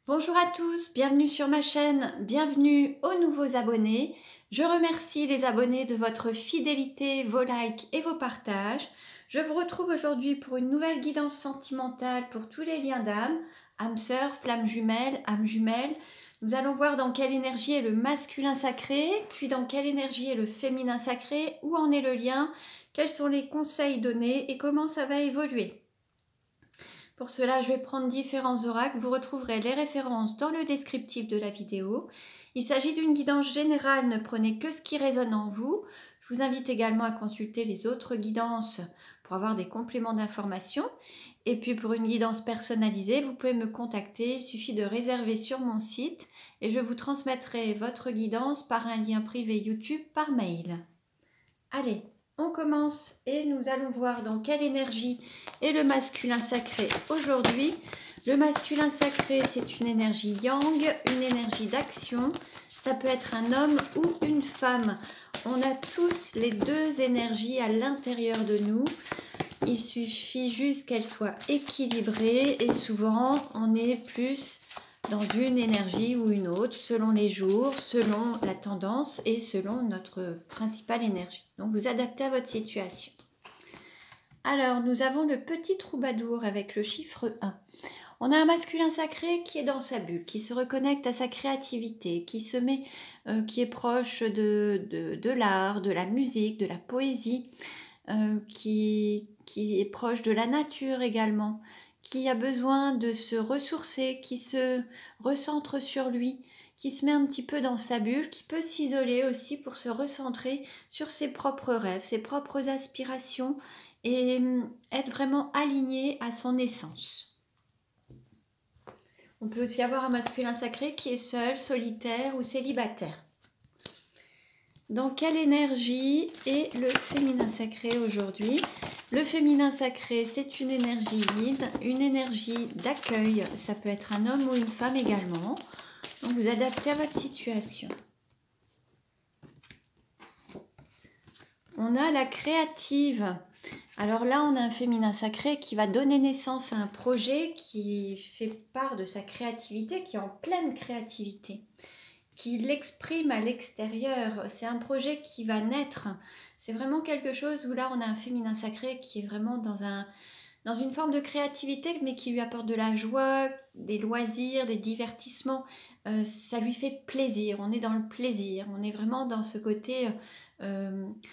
Bonjour à tous, bienvenue sur ma chaîne, bienvenue aux nouveaux abonnés. Je remercie les abonnés de votre fidélité, vos likes et vos partages. Je vous retrouve aujourd'hui pour une nouvelle guidance sentimentale pour tous les liens d'âme, âme sœur, flamme jumelle, âme jumelle. Nous allons voir dans quelle énergie est le masculin sacré, puis dans quelle énergie est le féminin sacré, où en est le lien, quels sont les conseils donnés et comment ça va évoluer. Pour cela, je vais prendre différents oracles. Vous retrouverez les références dans le descriptif de la vidéo. Il s'agit d'une guidance générale, ne prenez que ce qui résonne en vous. Je vous invite également à consulter les autres guidances pour avoir des compléments d'information. Et puis pour une guidance personnalisée, vous pouvez me contacter. Il suffit de réserver sur mon site et je vous transmettrai votre guidance par un lien privé YouTube par mail. Allez, on commence et nous allons voir dans quelle énergie est le masculin sacré aujourd'hui. Le masculin sacré, c'est une énergie yang, une énergie d'action. Ça peut être un homme ou une femme. On a tous les deux énergies à l'intérieur de nous. Il suffit juste qu'elles soient équilibrées et souvent on est plus dans une énergie ou une autre, selon les jours, selon la tendance et selon notre principale énergie. Donc vous adaptez à votre situation. Alors nous avons le petit troubadour avec le chiffre 1. On a un masculin sacré qui est dans sa bulle, qui se reconnecte à sa créativité, qui se met, qui est proche de l'art, de la musique, de la poésie, qui est proche de la nature également, qui a besoin de se ressourcer, qui se recentre sur lui, qui se met un petit peu dans sa bulle, qui peut s'isoler aussi pour se recentrer sur ses propres rêves, ses propres aspirations et être vraiment aligné à son essence. On peut aussi avoir un masculin sacré qui est seul, solitaire ou célibataire. Dans quelle énergie est le féminin sacré aujourd'hui? Le féminin sacré, c'est une énergie vide, une énergie d'accueil. Ça peut être un homme ou une femme également. Donc vous adaptez à votre situation. On a la créative. Alors là, on a un féminin sacré qui va donner naissance à un projet qui fait part de sa créativité, qui est en pleine créativité, qui l'exprime à l'extérieur. C'est un projet qui va naître. C'est vraiment quelque chose où là, on a un féminin sacré qui est vraiment dans une forme de créativité, mais qui lui apporte de la joie, des loisirs, des divertissements. Ça lui fait plaisir. On est dans le plaisir. On est vraiment dans ce côté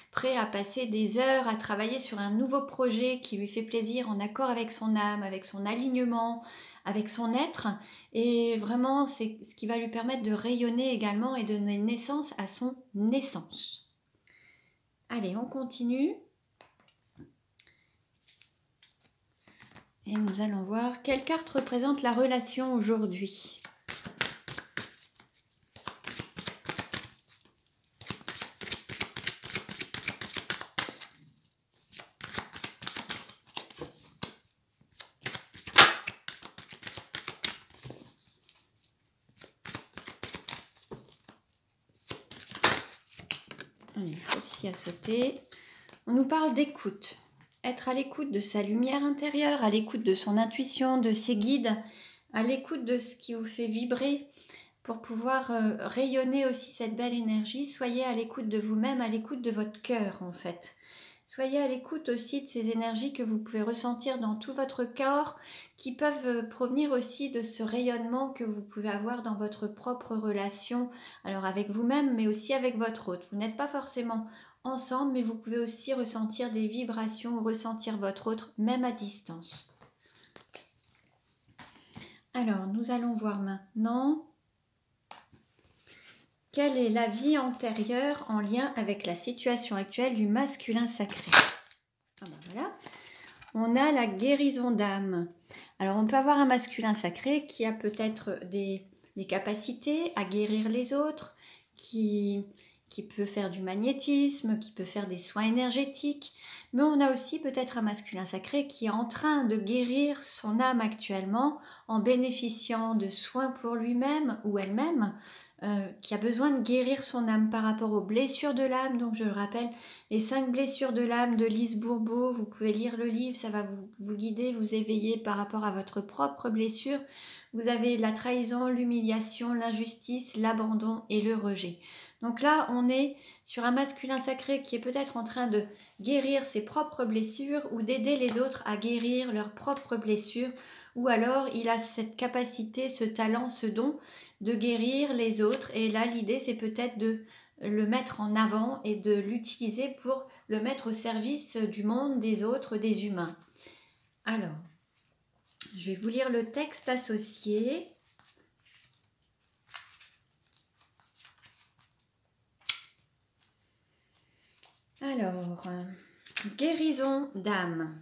prêt à passer des heures à travailler sur un nouveau projet qui lui fait plaisir, en accord avec son âme, avec son alignement, avec son être. Et vraiment, c'est ce qui va lui permettre de rayonner également et de donner naissance à son essence. Allez, on continue. Et nous allons voir quelle carte représente la relation aujourd'hui. Allez, celle-ci a sauté. On nous parle d'écoute. Être à l'écoute de sa lumière intérieure, à l'écoute de son intuition, de ses guides, à l'écoute de ce qui vous fait vibrer pour pouvoir rayonner aussi cette belle énergie. Soyez à l'écoute de vous-même, à l'écoute de votre cœur en fait. Soyez à l'écoute aussi de ces énergies que vous pouvez ressentir dans tout votre corps, qui peuvent provenir aussi de ce rayonnement que vous pouvez avoir dans votre propre relation, alors avec vous-même, mais aussi avec votre autre. Vous n'êtes pas forcément ensemble, mais vous pouvez aussi ressentir des vibrations, ressentir votre autre, même à distance. Alors, nous allons voir maintenant quelle est la vie antérieure en lien avec la situation actuelle du masculin sacré. Ah ben voilà. On a la guérison d'âme. Alors, on peut avoir un masculin sacré qui a peut-être des capacités à guérir les autres, qui peut faire du magnétisme, qui peut faire des soins énergétiques. Mais on a aussi peut-être un masculin sacré qui est en train de guérir son âme actuellement en bénéficiant de soins pour lui-même ou elle-même, qui a besoin de guérir son âme par rapport aux blessures de l'âme. Donc je le rappelle, les 5 blessures de l'âme de Lise Bourbeau, vous pouvez lire le livre, ça va vous guider, vous éveiller par rapport à votre propre blessure. Vous avez la trahison, l'humiliation, l'injustice, l'abandon et le rejet. Donc là, on est sur un masculin sacré qui est peut-être en train de guérir ses propres blessures ou d'aider les autres à guérir leurs propres blessures, ou alors il a cette capacité, ce talent, ce don de guérir les autres. Et là, l'idée, c'est peut-être de le mettre en avant et de l'utiliser pour le mettre au service du monde, des autres, des humains. Alors, je vais vous lire le texte associé. Alors, guérison d'âme.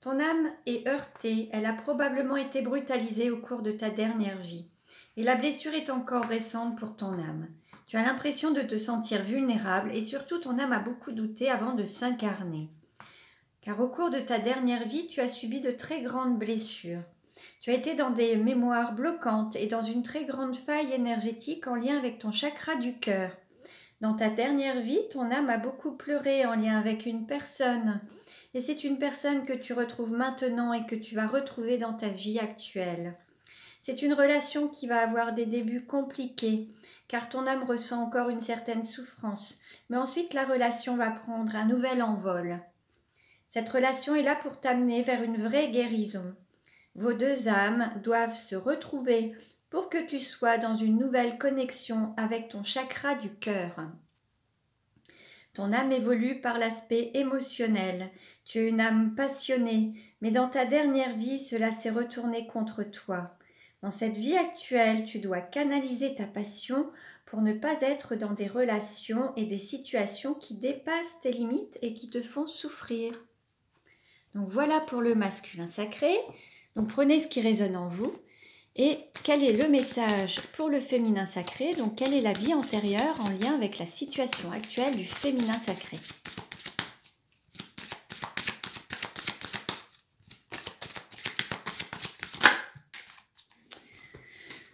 Ton âme est heurtée, elle a probablement été brutalisée au cours de ta dernière vie. Et la blessure est encore récente pour ton âme. Tu as l'impression de te sentir vulnérable et surtout ton âme a beaucoup douté avant de s'incarner. Car au cours de ta dernière vie, tu as subi de très grandes blessures. Tu as été dans des mémoires bloquantes et dans une très grande faille énergétique en lien avec ton chakra du cœur. Dans ta dernière vie, ton âme a beaucoup pleuré en lien avec une personne. Et c'est une personne que tu retrouves maintenant et que tu vas retrouver dans ta vie actuelle. C'est une relation qui va avoir des débuts compliqués, car ton âme ressent encore une certaine souffrance. Mais ensuite, la relation va prendre un nouvel envol. Cette relation est là pour t'amener vers une vraie guérison. Vos deux âmes doivent se retrouver pour que tu sois dans une nouvelle connexion avec ton chakra du cœur. Ton âme évolue par l'aspect émotionnel. Tu es une âme passionnée, mais dans ta dernière vie, cela s'est retourné contre toi. Dans cette vie actuelle, tu dois canaliser ta passion pour ne pas être dans des relations et des situations qui dépassent tes limites et qui te font souffrir. Donc voilà pour le masculin sacré. Donc prenez ce qui résonne en vous. Et quel est le message pour le féminin sacré? Donc quelle est la vie antérieure en lien avec la situation actuelle du féminin sacré?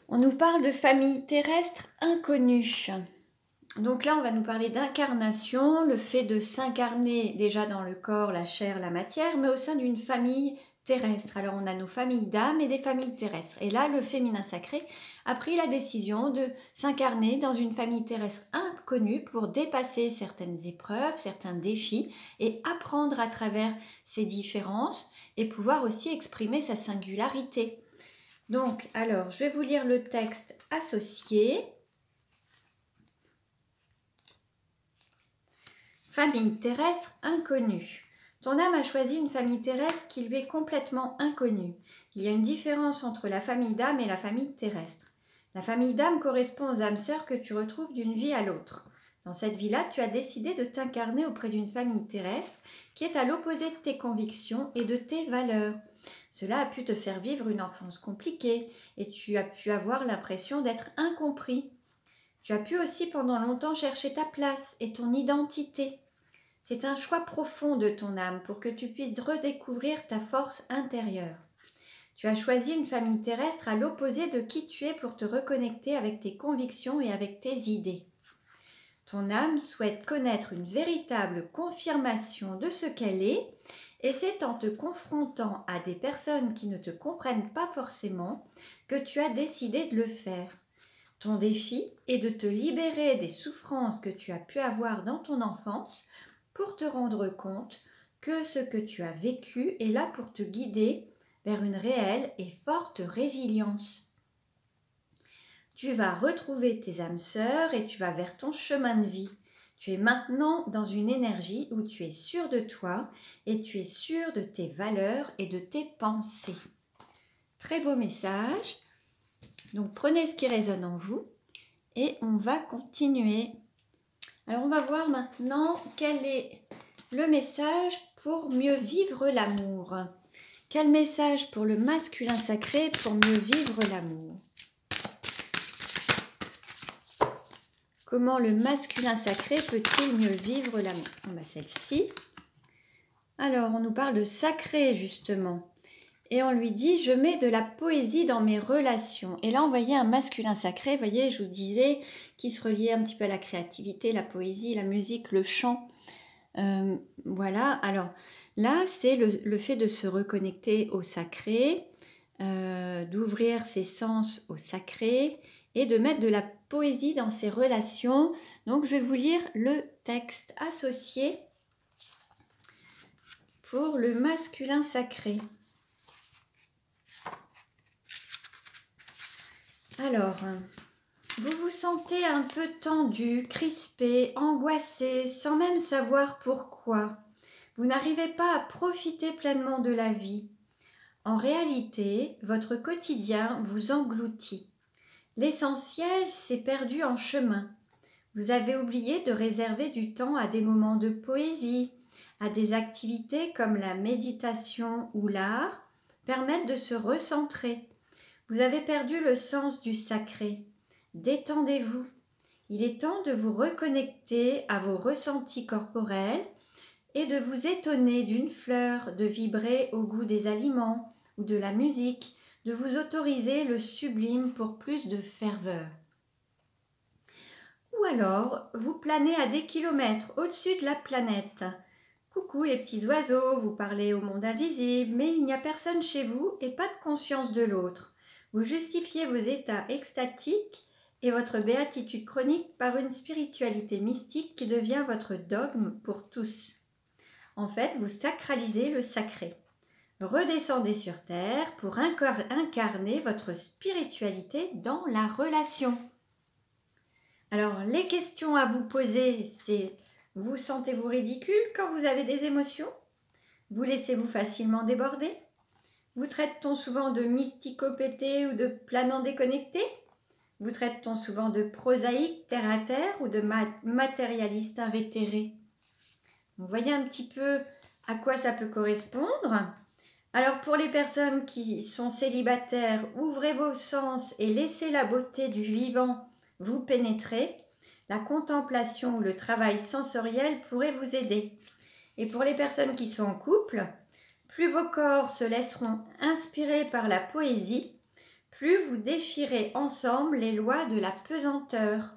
On nous parle de famille terrestre inconnue. Donc là, on va nous parler d'incarnation, le fait de s'incarner déjà dans le corps, la chair, la matière, mais au sein d'une famille terrestre. Alors on a nos familles d'âmes et des familles terrestres. Et là, le féminin sacré a pris la décision de s'incarner dans une famille terrestre inconnue pour dépasser certaines épreuves, certains défis et apprendre à travers ces différences et pouvoir aussi exprimer sa singularité. Donc, alors, je vais vous lire le texte associé. Famille terrestre inconnue. Ton âme a choisi une famille terrestre qui lui est complètement inconnue. Il y a une différence entre la famille d'âme et la famille terrestre. La famille d'âme correspond aux âmes sœurs que tu retrouves d'une vie à l'autre. Dans cette vie-là, tu as décidé de t'incarner auprès d'une famille terrestre qui est à l'opposé de tes convictions et de tes valeurs. Cela a pu te faire vivre une enfance compliquée et tu as pu avoir l'impression d'être incompris. Tu as pu aussi pendant longtemps chercher ta place et ton identité. C'est un choix profond de ton âme pour que tu puisses redécouvrir ta force intérieure. Tu as choisi une famille terrestre à l'opposé de qui tu es pour te reconnecter avec tes convictions et avec tes idées. Ton âme souhaite connaître une véritable confirmation de ce qu'elle est et c'est en te confrontant à des personnes qui ne te comprennent pas forcément que tu as décidé de le faire. Ton défi est de te libérer des souffrances que tu as pu avoir dans ton enfance pour te rendre compte que ce que tu as vécu est là pour te guider vers une réelle et forte résilience. Tu vas retrouver tes âmes sœurs et tu vas vers ton chemin de vie. Tu es maintenant dans une énergie où tu es sûr de toi et tu es sûr de tes valeurs et de tes pensées. Très beau message. Donc prenez ce qui résonne en vous et on va continuer. Alors on va voir maintenant quel est le message pour mieux vivre l'amour. Quel message pour le masculin sacré pour mieux vivre l'amour? Comment le masculin sacré peut-il mieux vivre l'amour? Celle-ci. Alors, on nous parle de sacré, justement. Et on lui dit, je mets de la poésie dans mes relations. Et là, on voyait un masculin sacré, vous voyez, je vous disais, qui se reliait un petit peu à la créativité, la poésie, la musique, le chant. Voilà, alors là, c'est le fait de se reconnecter au sacré, d'ouvrir ses sens au sacré et de mettre de la poésie dans ses relations. Donc, je vais vous lire le texte associé pour le masculin sacré. Alors, vous vous sentez un peu tendu, crispé, angoissé, sans même savoir pourquoi. Vous n'arrivez pas à profiter pleinement de la vie. En réalité, votre quotidien vous engloutit. L'essentiel s'est perdu en chemin. Vous avez oublié de réserver du temps à des moments de poésie, à des activités comme la méditation ou l'art, permettent de se recentrer. Vous avez perdu le sens du sacré. Détendez-vous. Il est temps de vous reconnecter à vos ressentis corporels et de vous étonner d'une fleur, de vibrer au goût des aliments ou de la musique, de vous autoriser le sublime pour plus de ferveur. Ou alors, vous planez à des kilomètres au-dessus de la planète. Coucou les petits oiseaux, vous parlez au monde invisible, mais il n'y a personne chez vous et pas de conscience de l'autre. Vous justifiez vos états extatiques et votre béatitude chronique par une spiritualité mystique qui devient votre dogme pour tous. En fait, vous sacralisez le sacré. Redescendez sur Terre pour incarner votre spiritualité dans la relation. Alors, les questions à vous poser, c'est: vous sentez-vous ridicule quand vous avez des émotions? Vous laissez-vous facilement déborder? Vous traite-t-on souvent de mysticopété ou de planant déconnecté? Vous traite-t-on souvent de prosaïque terre à terre ou de matérialiste invétéré? Vous voyez un petit peu à quoi ça peut correspondre. Alors pour les personnes qui sont célibataires, ouvrez vos sens et laissez la beauté du vivant vous pénétrer. La contemplation ou le travail sensoriel pourrait vous aider. Et pour les personnes qui sont en couple, plus vos corps se laisseront inspirer par la poésie, plus vous défierez ensemble les lois de la pesanteur.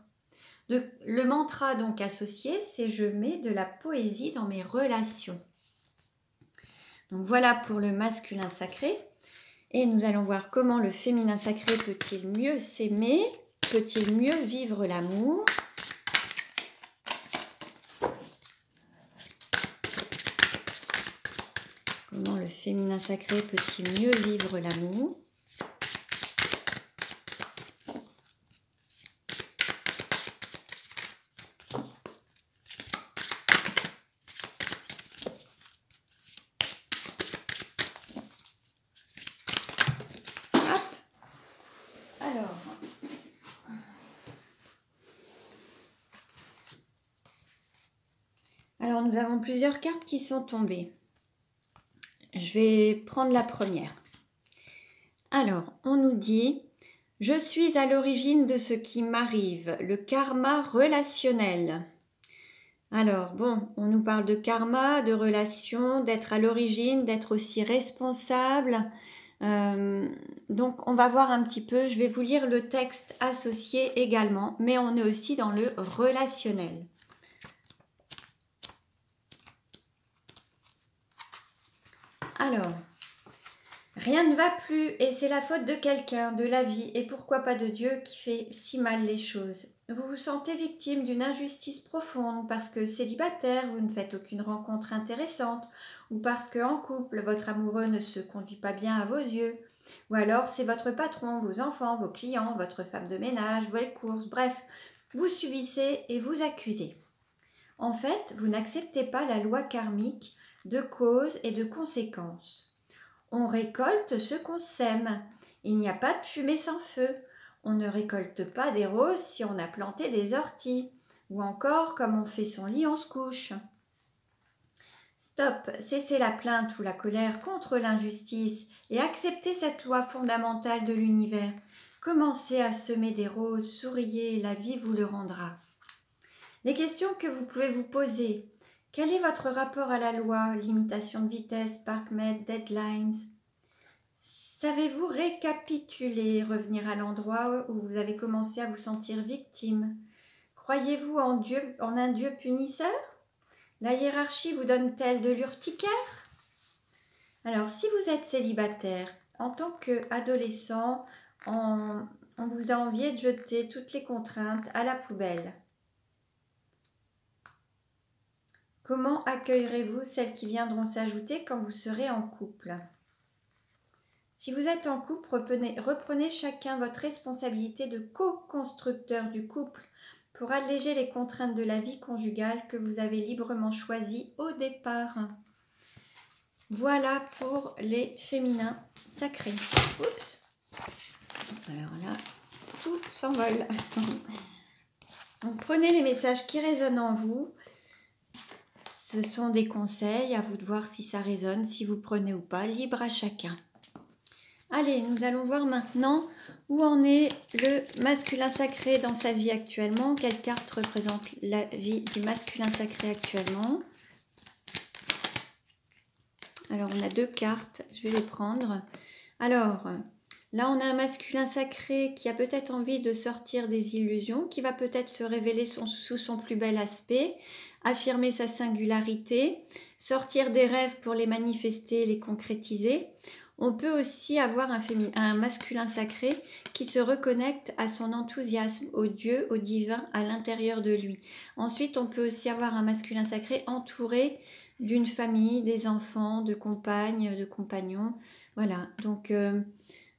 Le mantra donc associé, c'est: je mets de la poésie dans mes relations. Donc voilà pour le masculin sacré. Et nous allons voir comment le féminin sacré peut-il mieux s'aimer, peut-il mieux vivre l'amour. Comment le féminin sacré peut-il mieux vivre l'amour? Alors, nous avons plusieurs cartes qui sont tombées. Je vais prendre la première. Alors, on nous dit: je suis à l'origine de ce qui m'arrive, le karma relationnel. Alors, bon, on nous parle de karma, de relation, d'être à l'origine, d'être aussi responsable. Donc, on va voir un petit peu, je vais vous lire le texte associé également, mais on est aussi dans le relationnel. Alors, rien ne va plus et c'est la faute de quelqu'un, de la vie et pourquoi pas de Dieu qui fait si mal les choses. Vous vous sentez victime d'une injustice profonde parce que célibataire, vous ne faites aucune rencontre intéressante ou parce qu'en couple, votre amoureux ne se conduit pas bien à vos yeux. Ou alors c'est votre patron, vos enfants, vos clients, votre femme de ménage, vos courses, bref, vous subissez et vous accusez. En fait, vous n'acceptez pas la loi karmique de cause et de conséquences. On récolte ce qu'on sème. Il n'y a pas de fumée sans feu. On ne récolte pas des roses si on a planté des orties. Ou encore, comme on fait son lit, on se couche. Stop, cessez la plainte ou la colère contre l'injustice et acceptez cette loi fondamentale de l'univers. Commencez à semer des roses, souriez, la vie vous le rendra. Les questions que vous pouvez vous poser: quel est votre rapport à la loi, limitation de vitesse, parc-mètre, deadlines? Savez-vous récapituler, revenir à l'endroit où vous avez commencé à vous sentir victime? Croyez-vous en Dieu, en un Dieu punisseur? La hiérarchie vous donne-t-elle de l'urticaire? Alors, si vous êtes célibataire, en tant qu'adolescent, on vous a envié de jeter toutes les contraintes à la poubelle. Comment accueillerez-vous celles qui viendront s'ajouter quand vous serez en couple? Si vous êtes en couple, reprenez chacun votre responsabilité de co-constructeur du couple pour alléger les contraintes de la vie conjugale que vous avez librement choisies au départ. Voilà pour les féminins sacrés. Oups. Alors là, tout s'envole. Donc prenez les messages qui résonnent en vous. Ce sont des conseils, à vous de voir si ça résonne, si vous prenez ou pas, libre à chacun. Allez, nous allons voir maintenant où en est le masculin sacré dans sa vie actuellement. Quelle carte représente la vie du masculin sacré actuellement? Alors, on a deux cartes, je vais les prendre. Alors, là, on a un masculin sacré qui a peut-être envie de sortir des illusions, qui va peut-être se révéler sous son plus bel aspect, affirmer sa singularité, sortir des rêves pour les manifester, les concrétiser. On peut aussi avoir un masculin sacré qui se reconnecte à son enthousiasme, au Dieu, au divin, à l'intérieur de lui. Ensuite, on peut aussi avoir un masculin sacré entouré d'une famille, des enfants, de compagnes, de compagnons. Voilà, donc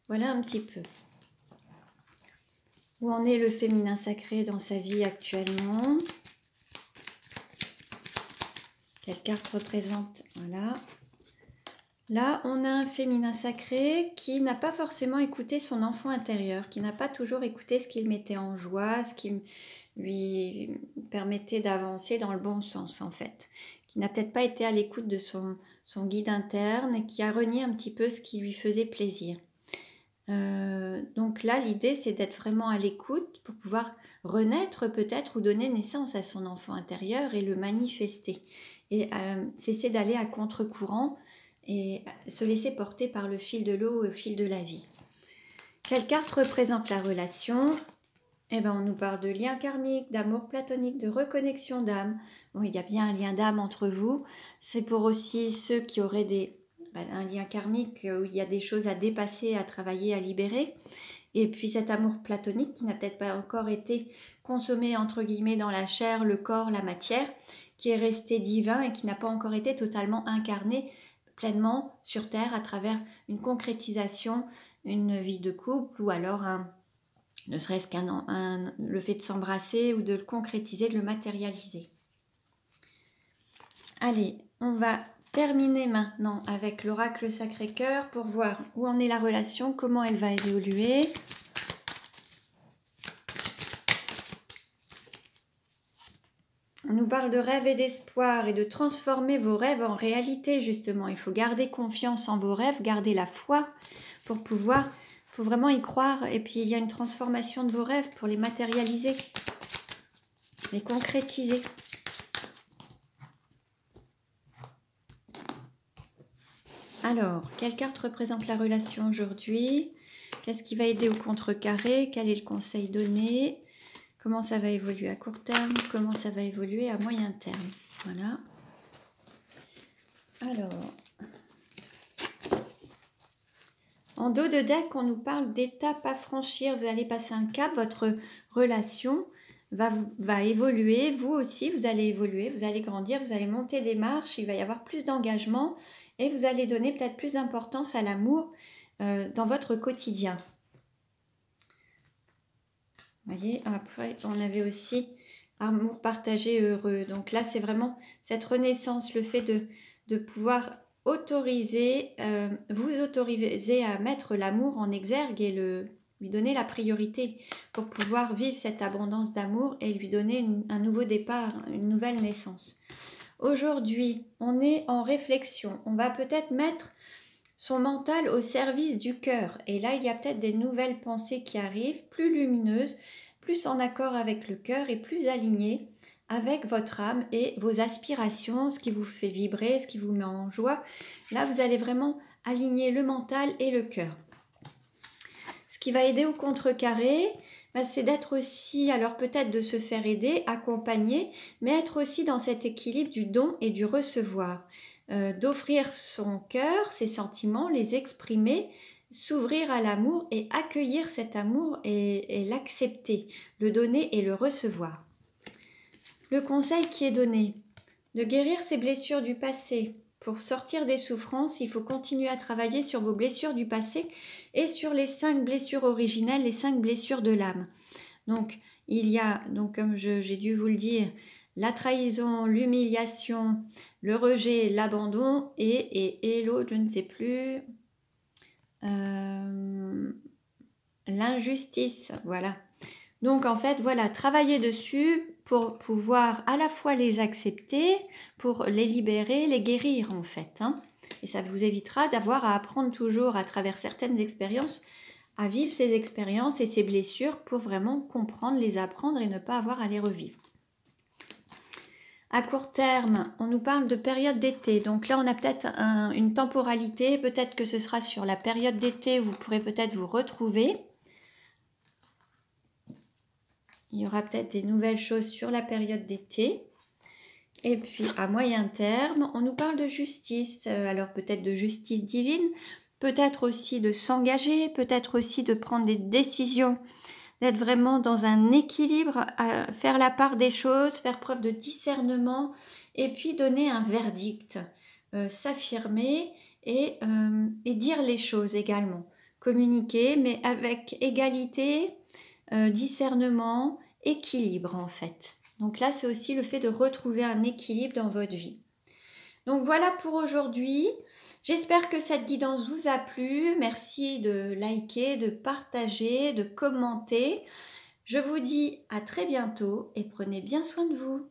voilà un petit peu. Où en est le féminin sacré dans sa vie actuellement? Quelle carte représente? Voilà. Là, on a un féminin sacré qui n'a pas forcément écouté son enfant intérieur, qui n'a pas toujours écouté ce qui le mettait en joie, ce qui lui permettait d'avancer dans le bon sens en fait, qui n'a peut-être pas été à l'écoute de son guide interne et qui a renié un petit peu ce qui lui faisait plaisir. Donc là, l'idée, c'est d'être vraiment à l'écoute pour pouvoir renaître peut-être ou donner naissance à son enfant intérieur et le manifester. Et cesser d'aller à contre-courant et se laisser porter par le fil de l'eau et au fil de la vie. Quelle carte représente la relation? Eh bien, on nous parle de lien karmique, d'amour platonique, de reconnexion d'âme. Bon, il y a bien un lien d'âme entre vous. C'est pour aussi ceux qui auraient un lien karmique où il y a des choses à dépasser, à travailler, à libérer. Et puis cet amour platonique qui n'a peut-être pas encore été consommé entre guillemets dans la chair, le corps, la matière, qui est resté divin et qui n'a pas encore été totalement incarné pleinement sur Terre à travers une concrétisation, une vie de couple ou alors ne serait-ce le fait de s'embrasser ou de le concrétiser, de le matérialiser. Allez, on va terminer maintenant avec l'oracle Sacré-Cœur pour voir où en est la relation, comment elle va évoluer. On nous parle de rêve et d'espoir et de transformer vos rêves en réalité justement. Il faut garder confiance en vos rêves, garder la foi pour pouvoir, il faut vraiment y croire. Et puis il y a une transformation de vos rêves pour les matérialiser, les concrétiser. Alors, quelle carte représente la relation aujourd'hui? Qu'est-ce qui va aider au contrecarré? Quel est le conseil donné? Comment ça va évoluer à court terme? Comment ça va évoluer à moyen terme? Voilà. Alors, en dos de deck, on nous parle d'étapes à franchir. Vous allez passer un cap, votre relation va évoluer. Vous aussi, vous allez évoluer, vous allez grandir, vous allez monter des marches. Il va y avoir plus d'engagement et vous allez donner peut-être plus d'importance à l'amour dans votre quotidien. Vous voyez, après, on avait aussi amour partagé heureux. Donc là, c'est vraiment cette renaissance, le fait de pouvoir vous autoriser à mettre l'amour en exergue et lui donner la priorité pour pouvoir vivre cette abondance d'amour et lui donner un nouveau départ, une nouvelle naissance. Aujourd'hui, on est en réflexion. On va peut-être mettre son mental au service du cœur. Et là, il y a peut-être des nouvelles pensées qui arrivent, plus lumineuses, plus en accord avec le cœur et plus alignées avec votre âme et vos aspirations, ce qui vous fait vibrer, ce qui vous met en joie. Là, vous allez vraiment aligner le mental et le cœur. Ce qui va aider au contrecarré, c'est d'être aussi, alors peut-être de se faire aider, accompagner, mais être aussi dans cet équilibre du don et du recevoir. D'offrir son cœur, ses sentiments, les exprimer, s'ouvrir à l'amour et accueillir cet amour et l'accepter, le donner et le recevoir. Le conseil qui est donné, de guérir ses blessures du passé. Pour sortir des souffrances, il faut continuer à travailler sur vos blessures du passé et sur les 5 blessures originelles, les 5 blessures de l'âme. Donc, il y a, comme j'ai dû vous le dire, la trahison, l'humiliation, le rejet, l'abandon et l'autre, je ne sais plus, l'injustice, voilà. Donc en fait, voilà, travailler dessus pour pouvoir à la fois les accepter, pour les libérer, les guérir en fait. Et ça vous évitera d'avoir à apprendre toujours à travers certaines expériences, à vivre ces expériences et ces blessures pour vraiment comprendre, les apprendre et ne pas avoir à les revivre. À court terme, on nous parle de période d'été. Donc là, on a peut-être une temporalité. Peut-être que ce sera sur la période d'été où vous pourrez peut-être vous retrouver. Il y aura peut-être des nouvelles choses sur la période d'été. Et puis, à moyen terme, on nous parle de justice. Alors, peut-être de justice divine, peut-être aussi de s'engager, peut-être aussi de prendre des décisions, d'être vraiment dans un équilibre, à faire la part des choses, faire preuve de discernement et puis donner un verdict, s'affirmer et dire les choses également. Communiquer, mais avec égalité, discernement, équilibre en fait. Donc là, c'est aussi le fait de retrouver un équilibre dans votre vie. Donc voilà pour aujourd'hui. J'espère que cette guidance vous a plu. Merci de liker, de partager, de commenter. Je vous dis à très bientôt et prenez bien soin de vous.